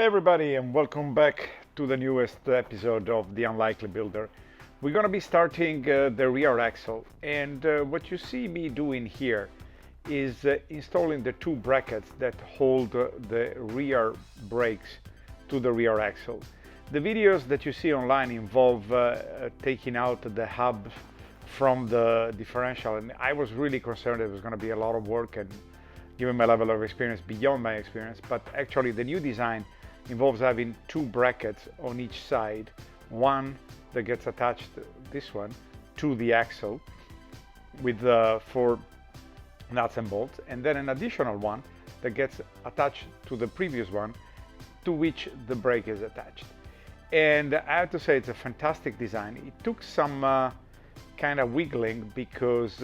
Hey everybody, and welcome back to the newest episode of The Unlikely Builder. We're going to be starting the rear axle, and what you see me doing here is installing the two brackets that hold the rear brakes to the rear axle. The videos that you see online involve taking out the hub from the differential, and I was really concerned it was going to be a lot of work and given my level of experience beyond my experience, but actually the new design involves having two brackets on each side, one that gets attached, this one, to the axle with 4 nuts and bolts, and then an additional one that gets attached to the previous one to which the brake is attached. And I have to say it's a fantastic design. It took some kind of wiggling because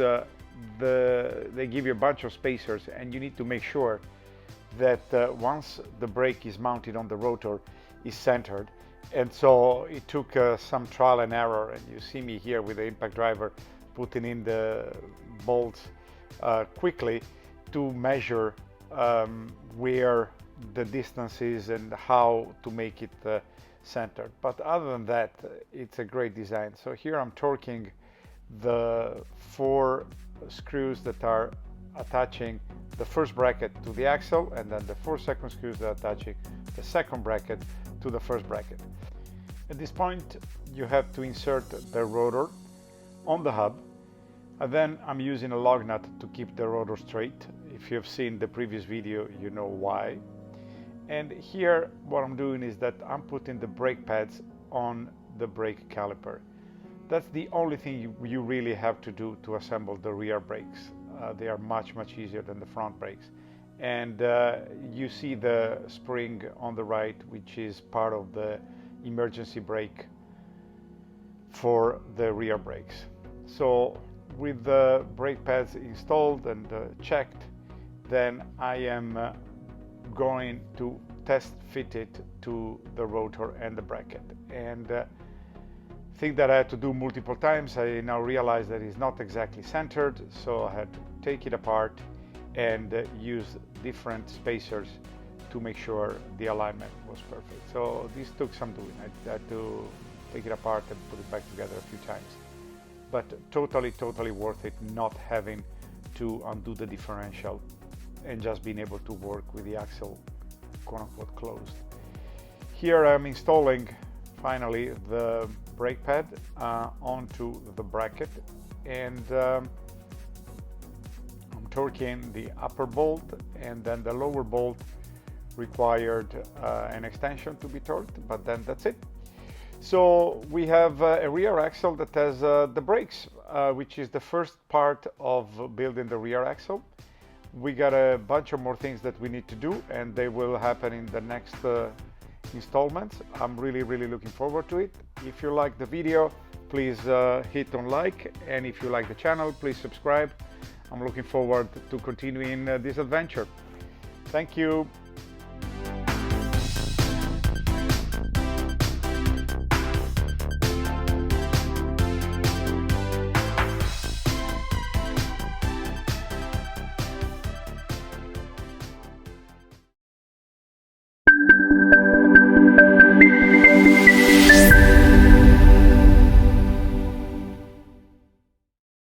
they give you a bunch of spacers and you need to make sure that once the brake is mounted on the rotor is centered, and so it took some trial and error, and you see me here with the impact driver putting in the bolts quickly to measure where the distance is and how to make it centered. But other than that, it's a great design. So here I'm torquing the 4 screws that are attaching the first bracket to the axle, and then the 4 second screws that are attaching the second bracket to the first bracket. At this point you have to insert the rotor on the hub, and then I'm using a lug nut to keep the rotor straight. If you have seen the previous video, you know why. And here what I'm doing is that I'm putting the brake pads on the brake caliper. That's the only thing you really have to do to assemble the rear brakes. They are much easier than the front brakes. And you see the spring on the right, which is part of the emergency brake for the rear brakes. So with the brake pads installed and checked, then I am going to test fit it to the rotor and the bracket. And thing that I had to do multiple times. I now realize that it's not exactly centered, so I had to take it apart and use different spacers to make sure the alignment was perfect. So this took some doing. I had to take it apart and put it back together a few times, but totally worth it not having to undo the differential and just being able to work with the axle quote-unquote closed. Here I'm installing finally the brake pad onto the bracket, and I'm torquing the upper bolt, and then the lower bolt required an extension to be torqued, but then that's it. So we have a rear axle that has the brakes, which is the first part of building the rear axle. We got a bunch of more things that we need to do, and they will happen in the next installments. I'm really looking forward to it. If you like the video, please hit on like, and if you like the channel, please subscribe. I'm looking forward to continuing this adventure. Thank you.